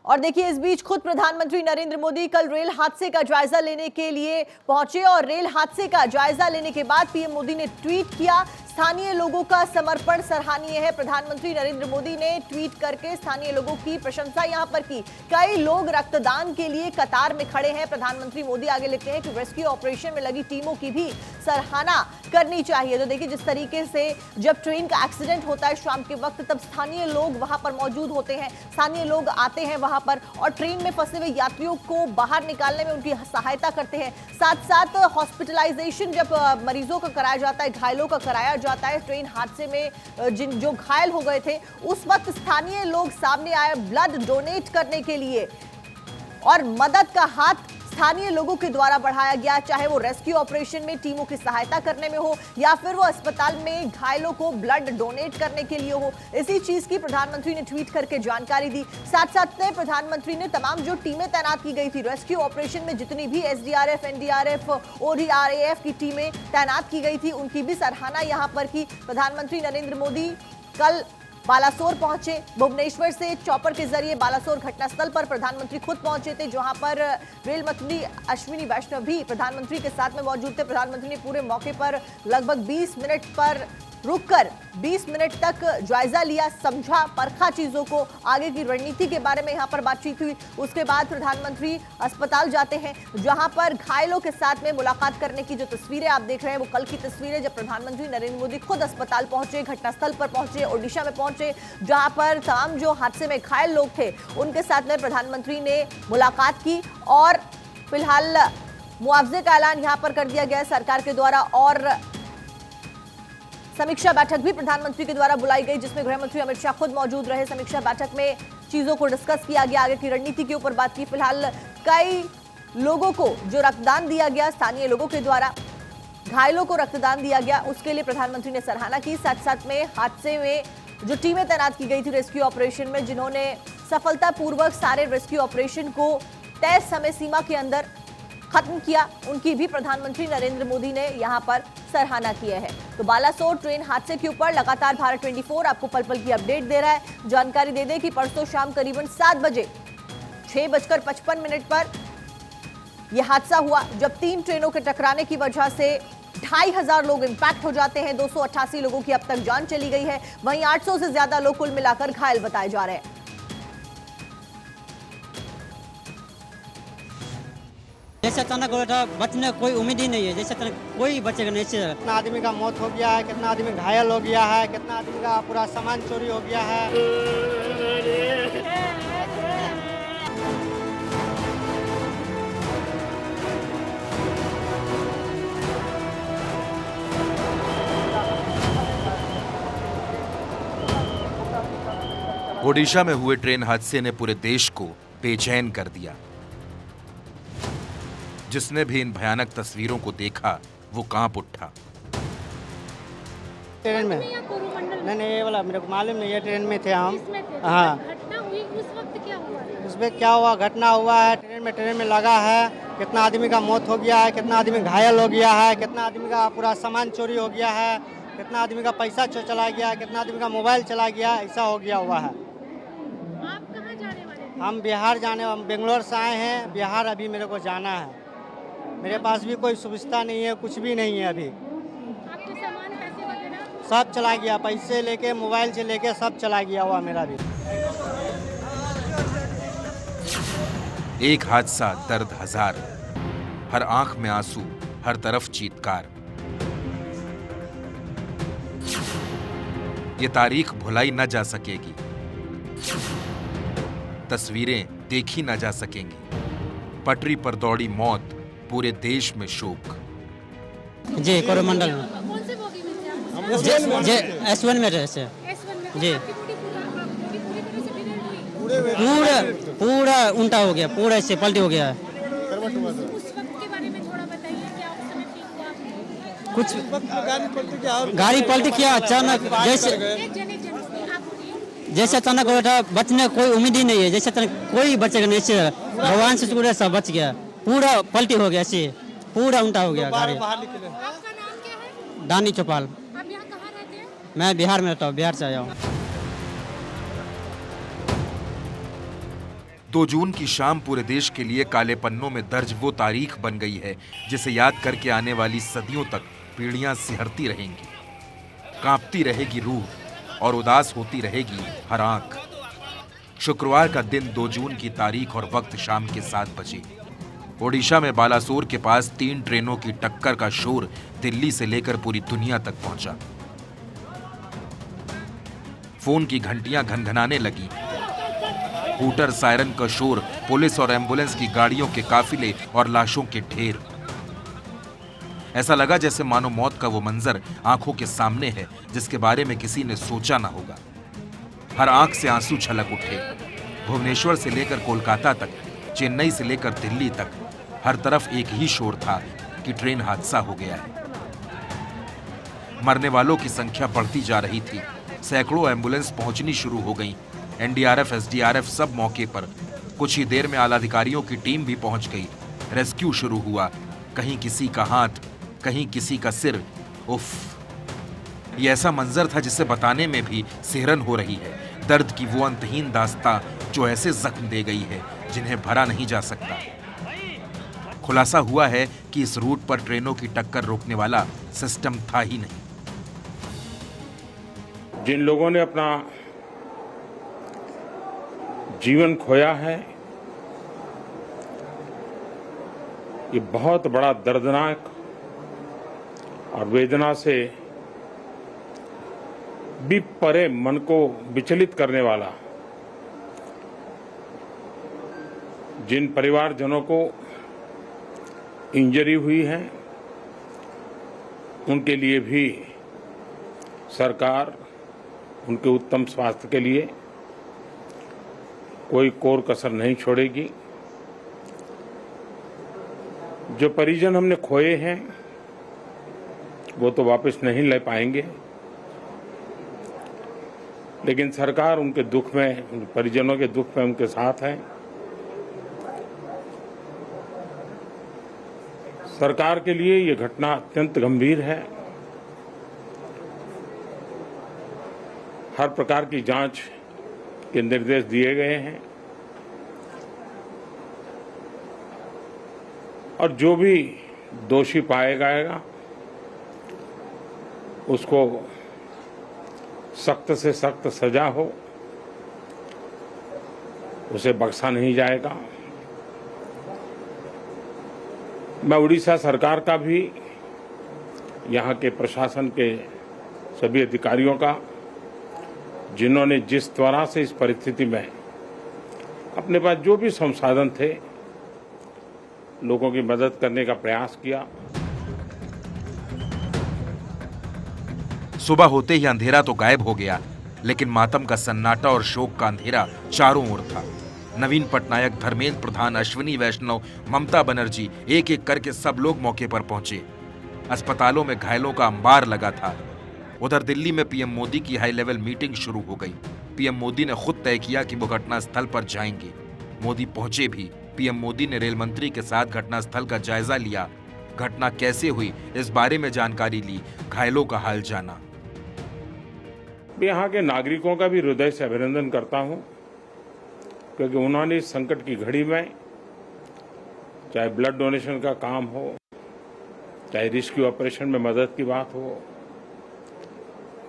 और देखिए, इस बीच खुद प्रधानमंत्री नरेंद्र मोदी कल रेल हादसे का जायजा लेने के लिए पहुंचे और रेल हादसे का जायजा लेने के बाद पीएम मोदी ने ट्वीट किया। स्थानीय लोगों का समर्पण सराहनीय है। प्रधानमंत्री नरेंद्र मोदी ने ट्वीट करके स्थानीय लोगों की प्रशंसा यहां पर की। कई लोग रक्तदान के लिए कतार में खड़े हैं। प्रधानमंत्री मोदी आगे लिखते हैं कि रेस्क्यू ऑपरेशन में लगी टीमों की भी सराहना करनी चाहिए। तो देखिए, जिस तरीके से जब ट्रेन का एक्सीडेंट होता है शाम के वक्त, तब स्थानीय लोग वहां पर मौजूद होते हैं। स्थानीय लोग आते हैं वहां पर और ट्रेन में फंसे हुए यात्रियों को बाहर निकालने में उनकी सहायता करते हैं। साथ साथ हॉस्पिटलाइजेशन जब मरीजों का कराया जाता है, घायलों का कराया जाता है, ट्रेन हादसे में जो घायल हो गए थे, उस वक्त स्थानीय लोग सामने आए ब्लड डोनेट करने के लिए और मदद का हाथ स्थानीय लोगों के द्वारा बढ़ाया गया। चाहे वो रेस्क्यू ऑपरेशन में टीमों की सहायता करने में हो या फिर वो अस्पताल में घायलों को ब्लड डोनेट करने के लिए हो, इसी चीज की प्रधानमंत्री ने ट्वीट करके जानकारी दी। साथ साथ में प्रधानमंत्री ने तमाम जो टीमें तैनात की गई थी रेस्क्यू ऑपरेशन में, जितनी भी एसडीआरएफ, एनडीआरएफ, ओडीआरएफ की टीमें तैनात की गई थी, उनकी भी सराहना यहां पर की। प्रधानमंत्री नरेंद्र मोदी कल बालासोर पहुंचे। भुवनेश्वर से चॉपर के जरिए बालासोर घटनास्थल पर प्रधानमंत्री खुद पहुंचे थे, जहां पर रेल मंत्री अश्विनी वैष्णव भी प्रधानमंत्री के साथ में मौजूद थे। प्रधानमंत्री ने पूरे मौके पर लगभग 20 मिनट पर रुककर 20 मिनट तक जायजा लिया, समझा, परखा चीजों को, आगे की रणनीति के बारे में यहां पर बातचीत हुई। उसके बाद प्रधानमंत्री अस्पताल जाते हैं, जहां पर घायलों के साथ में मुलाकात करने की जो तस्वीरें आप देख रहे हैं वो कल की तस्वीरें, जब प्रधानमंत्री नरेंद्र मोदी खुद अस्पताल पहुंचे, घटनास्थल पर पहुंचे, ओडिशा में पहुंचे, जहां पर तमाम जो हादसे में घायल लोग थे उनके साथ में प्रधानमंत्री ने मुलाकात की। और फिलहाल मुआवजे का ऐलान यहां पर कर दिया गया सरकार के द्वारा और समीक्षा बैठक भी प्रधानमंत्री के द्वारा बुलाई गई, जिसमें गृह मंत्री अमित शाह खुद मौजूद रहे। समीक्षा बैठक में चीजों को डिस्कस किया गया, आगे की रणनीति के ऊपर बात की। फिलहाल कई लोगों को जो रक्तदान दिया गया स्थानीय लोगों के द्वारा, घायलों को रक्तदान दिया गया, उसके लिए प्रधानमंत्री ने सराहना की। साथ साथ में हादसे में जो टीमें तैनात की गई थी रेस्क्यू ऑपरेशन में, जिन्होंने सफलतापूर्वक सारे रेस्क्यू ऑपरेशन को तय समय सीमा के अंदर खत्म किया, उनकी भी प्रधानमंत्री नरेंद्र मोदी ने यहां पर सराहना की है। तो बालासोर ट्रेन हादसे के ऊपर लगातार भारत 24 आपको पल पल की अपडेट दे रहा है। जानकारी दे दें कि परसों शाम करीबन 7 बजे 6:55 पर यह हादसा हुआ, जब 3 ट्रेनों के टकराने की वजह से 2500 लोग इंपैक्ट हो जाते हैं। 288 लोगों की अब तक जान चली गई है, वहीं 800 से ज्यादा लोग कुल मिलाकर घायल बताए जा रहे हैं। जैसे अचानक हो था, बचने कोई उम्मीद ही नहीं है, जैसे अचानक कोई बचेगा नहीं। कितना आदमी का मौत हो गया है, कितना आदमी घायल हो गया है, कितना आदमी का पूरा सामान चोरी हो गया है। ओडिशा में हुए ट्रेन हादसे ने पूरे देश को बेचैन कर दिया। जिसने भी इन भयानक तस्वीरों को देखा वो कांप उठा। ट्रेन में नहीं, ये वाला मेरे को मालूम नहीं, ये ट्रेन में थे हम। हाँ, घटना हुई उस वक्त क्या हुआ? उसमें क्या हुआ, घटना हुआ है ट्रेन में लगा है, कितना आदमी का मौत हो गया है, कितना आदमी घायल हो गया है, कितना आदमी का पूरा सामान चोरी हो गया है, कितना आदमी का पैसा चला गया है, कितना आदमी का मोबाइल चला गया, ऐसा हो गया हुआ है। आप कहाँ जाने वाले थे? हम बिहार हम बेंगलोर से आए हैं, बिहार अभी मेरे को जाना है। मेरे पास भी कोई सुविधा नहीं है, कुछ भी नहीं है अभी। आपके सामान, पैसे वगैरह सब चला गया, पैसे लेके, मोबाइल से लेके सब चला गया हुआ मेरा भी। एक हादसा दर्द हजार, हर आंख में आंसू, हर तरफ चीत्कार। ये तारीख भुलाई न जा सकेगी, तस्वीरें देखी न जा सकेंगी। पटरी पर दौड़ी मौत, पूरे देश में शोक। जी, कोरोमंडल में। कौन से बोगी में थे आप? जे S1 में रहे से। S1 में। जी। आपकी पूरी तरह से डिलीवरी हुई? पूरा उल्टा हो गया, पूरा ऐसे पलटी हो गया। उस वक्त के बारे में थोड़ा बताइए, क्या उस समय फील हुआ आपको? कुछ गाड़ी पलटी किया अचानक, जैसे एक जन आप बोलिए। जैसे अचानक हो था, बचने कोई उम्मीद ही नहीं है, जैसे अचानक कोई बचेगा नहीं। ऐसे भगवान से शुक्र है सब बच गया, पूरा पलटी हो गया, ऐसे पूरा उल्टा हो गया गाड़ी। आपका नाम क्या है? दानी चौपाल। आप यहाँ कहाँ रहते हैं? मैं बिहार में रहता हूँ, बिहार से आया हूँ। 2 जून की शाम पूरे देश के लिए काले पन्नों में दर्ज वो तारीख बन गई है जिसे याद करके आने वाली सदियों तक पीढ़ियां सिहरती रहेंगी, कांपती रहेगी रूह और उदास होती रहेगी हर आंख। शुक्रवार का दिन 2 जून की तारीख और वक्त शाम के 7 बजे ओडिशा में बालासोर के पास 3 ट्रेनों की टक्कर का शोर दिल्ली से लेकर पूरी दुनिया तक पहुंचा। फोन की घंटियां घनघनाने लगी, हूटर सायरन का शोर, पुलिस और एम्बुलेंस की गाड़ियों के काफिले और लाशों के ढेर। ऐसा लगा जैसे मानो मौत का वो मंजर आंखों के सामने है जिसके बारे में किसी ने सोचा ना होगा। हर आंख से आंसू छलक उठे। भुवनेश्वर से लेकर कोलकाता तक, चेन्नई से लेकर दिल्ली तक, हर तरफ एक ही शोर था कि ट्रेन हादसा हो गया है। मरने वालों की संख्या बढ़ती जा रही थी। सैकड़ों एम्बुलेंस पहुंचनी शुरू हो गई। एनडीआरएफ, एसडीआरएफ सब मौके पर। कुछ ही देर में आलाधिकारियों की टीम भी पहुंच गई। रेस्क्यू शुरू हुआ। कहीं किसी का हाथ, कहीं किसी का सिर। उफ, ये ऐसा मंजर था जिसे बताने में भी सिहरन हो रही है। दर्द की वो अंतहीन दास्तां जो ऐसे जख्म दे गई है जिन्हें भरा नहीं जा सकता। खुलासा हुआ है कि इस रूट पर ट्रेनों की टक्कर रोकने वाला सिस्टम था ही नहीं। जिन लोगों ने अपना जीवन खोया है, ये बहुत बड़ा दर्दनाक और वेदना से भी परे मन को विचलित करने वाला, जिन परिवारजनों को इंजरी हुई है उनके लिए भी सरकार उनके उत्तम स्वास्थ्य के लिए कोई कोर कसर नहीं छोड़ेगी। जो परिजन हमने खोए हैं वो तो वापस नहीं ले पाएंगे, लेकिन सरकार उनके दुख में, परिजनों के दुख में उनके साथ है। सरकार के लिए ये घटना अत्यंत गंभीर है। हर प्रकार की जांच के निर्देश दिए गए हैं और जो भी दोषी पाया जाएगा उसको सख्त से सख्त सजा हो, उसे बख्शा नहीं जाएगा। मैं उड़ीसा सरकार का भी, यहाँ के प्रशासन के सभी अधिकारियों का, जिन्होंने जिस तरह से इस परिस्थिति में अपने पास जो भी संसाधन थे लोगों की मदद करने का प्रयास किया। सुबह होते ही अंधेरा तो गायब हो गया, लेकिन मातम का सन्नाटा और शोक का अंधेरा चारों ओर था। नवीन पटनायक, धर्मेंद्र प्रधान, अश्विनी वैष्णव, ममता बनर्जी, एक एक करके सब लोग मौके पर पहुंचे। अस्पतालों में घायलों का अंबार लगा था। उधर दिल्ली में पीएम मोदी की हाई लेवल मीटिंग शुरू हो गई। पीएम मोदी ने खुद तय किया कि वो घटनास्थल पर जाएंगे। मोदी पहुंचे भी। पीएम मोदी ने रेल मंत्री के साथ घटनास्थल का जायजा लिया। घटना कैसे हुई इस बारे में जानकारी ली, घायलों का हाल जाना। यहाँ के नागरिकों का भी हृदय से अभिनंदन करता हूं, क्योंकि उन्होंने इस संकट की घड़ी में, चाहे ब्लड डोनेशन का काम हो, चाहे रेस्क्यू ऑपरेशन में मदद की बात हो,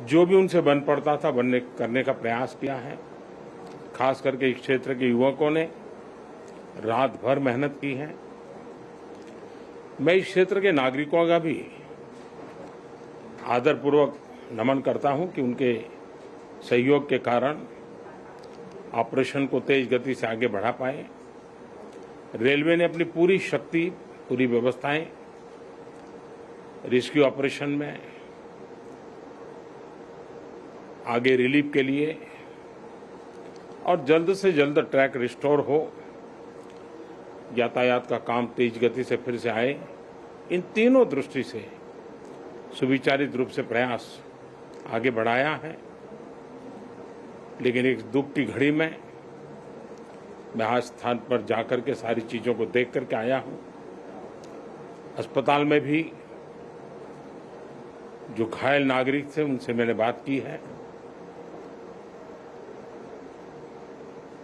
जो भी उनसे बन पड़ता था करने का प्रयास किया है। खास करके इस क्षेत्र के युवकों ने रात भर मेहनत की है। मैं इस क्षेत्र के नागरिकों का भी आदरपूर्वक नमन करता हूं कि उनके सहयोग के कारण ऑपरेशन को तेज गति से आगे बढ़ा पाए। रेलवे ने अपनी पूरी शक्ति, पूरी व्यवस्थाएं रेस्क्यू ऑपरेशन में आगे रिलीफ के लिए और जल्द से जल्द ट्रैक रिस्टोर हो, यातायात का काम तेज गति से फिर से आए, इन तीनों दृष्टि से सुविचारित रूप से प्रयास आगे बढ़ाया है। लेकिन एक दुख की घड़ी में मैं आज स्थान पर जाकर के सारी चीजों को देख करके आया हूं। अस्पताल में भी जो घायल नागरिक थे उनसे मैंने बात की है।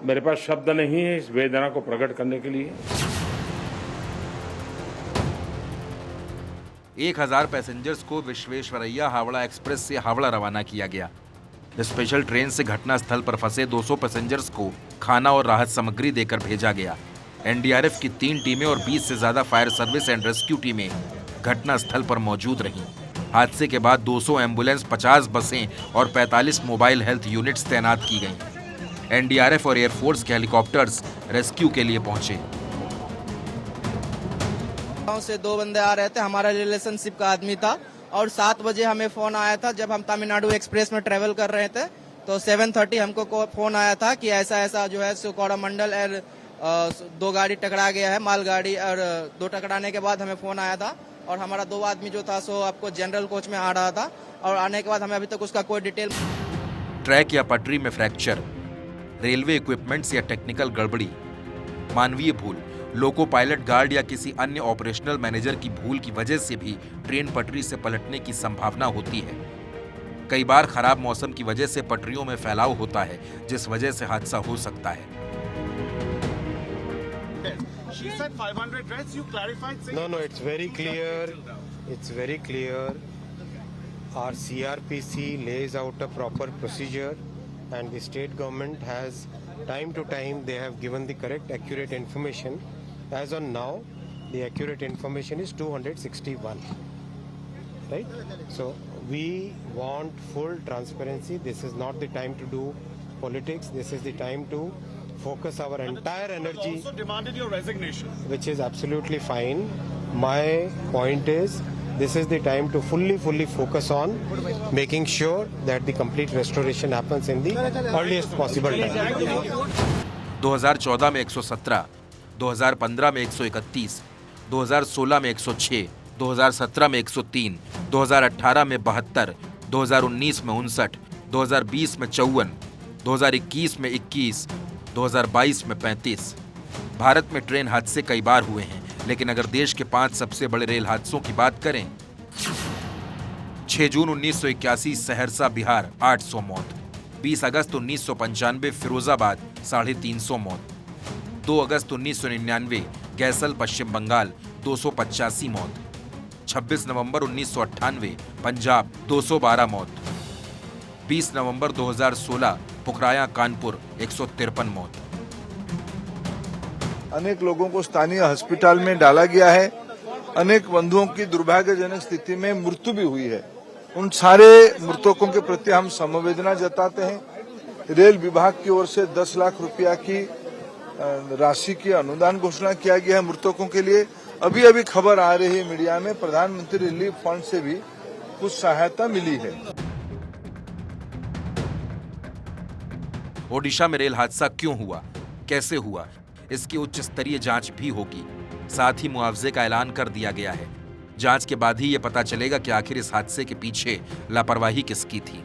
मेरे पास शब्द नहीं है इस वेदना को प्रकट करने के लिए। 1000 पैसेंजर्स को विश्वेश्वरैया हावड़ा एक्सप्रेस से हावड़ा रवाना किया गया। स्पेशल ट्रेन से घटनास्थल पर फंसे 200 पैसेंजर्स को खाना और राहत सामग्री देकर भेजा गया। एनडीआरएफ की 3 टीमें और 20 से ज्यादा फायर सर्विस एंड रेस्क्यू टीमें घटनास्थल पर मौजूद रहीं। हादसे के बाद 200 एम्बुलेंस, 50 बसें और 45 मोबाइल हेल्थ यूनिट्स तैनात की गईं। एनडीआरएफ और एयरफोर्स के हेलीकॉप्टर्स रेस्क्यू के लिए पहुंचे। गांव से 2 बंदे आ रहे थे, हमारा रिलेशनशिप का आदमी था और 7 बजे हमें फोन आया था। जब हम तमिलनाडु एक्सप्रेस में ट्रेवल कर रहे थे तो 7:30 हमको फोन आया था कि ऐसा ऐसा जो है कोरोमंडल और 2 गाड़ी टकरा गया है, मालगाड़ी, और 2 टकराने के बाद हमें फोन आया था और हमारा 2 आदमी जो था सो आपको जनरल कोच में आ रहा था और आने के बाद हमें अभी तक उसका कोई डिटेल। ट्रैक या पटरी में फ्रैक्चर, रेलवे इक्विपमेंट्स या टेक्निकल गड़बड़ी, मानवीय भूल, लोको पायलट, गार्ड या किसी अन्य ऑपरेशनल मैनेजर की भूल की वजह से भी ट्रेन पटरी से पलटने की संभावना होती है। कई बार खराब मौसम की वजह से पटरियों में फैलाव होता है, जिस वजह से हादसा हो सकता है। She said 500 reds. You clarified. No, it's very clear. It's very clear. Our CRPC lays out a proper procedure, and the state government has, time to time, they have given the correct, accurate information. As on now, the accurate information is 261. Right? So we want full transparency. This is not the time to do politics. This is the time to focus our entire energy. Also demanded your resignation, which is absolutely fine. My point is, this is the time to fully focus on making sure that the complete restoration happens in the earliest possible time. 2014 में 117, 2015 में 131, 2016 में 106, 2017 में 103, 2018 में 72, 2019 में 59, 2020 में 54, 2021 में 21, 2022 में 35। भारत में ट्रेन हादसे कई बार हुए हैं, लेकिन अगर देश के 5 सबसे बड़े रेल हादसों की बात करें, 6 जून 1981 सहरसा बिहार 800 मौत, 20 अगस्त 1995 फिरोजाबाद 350 मौत, 2 अगस्त 1999 गैसल पश्चिम बंगाल 285 मौत, 26 नवंबर 1998 पंजाब 212 मौत, 20 नवंबर 2016 पुखराया कानपुर 153 मौत। अनेक लोगों को स्थानीय अस्पताल में डाला गया है। अनेक बंधुओं की दुर्भाग्यजनक स्थिति में मृत्यु भी हुई है। उन सारे मृतकों के प्रति हम समवेदना जताते हैं। रेल विभाग की ओर से 10 लाख रुपया की राशि की अनुदान घोषणा किया गया है मृतकों के लिए। अभी अभी खबर आ रही है मीडिया में, प्रधानमंत्री रिलीफ फंड से भी कुछ सहायता मिली है। ओडिशा में रेल हादसा क्यों हुआ, कैसे हुआ, इसकी उच्च स्तरीय जांच भी होगी। साथ ही मुआवजे का ऐलान कर दिया गया है। जांच के बाद ही ये पता चलेगा कि आखिर इस हादसे के पीछे लापरवाही किसकी थी।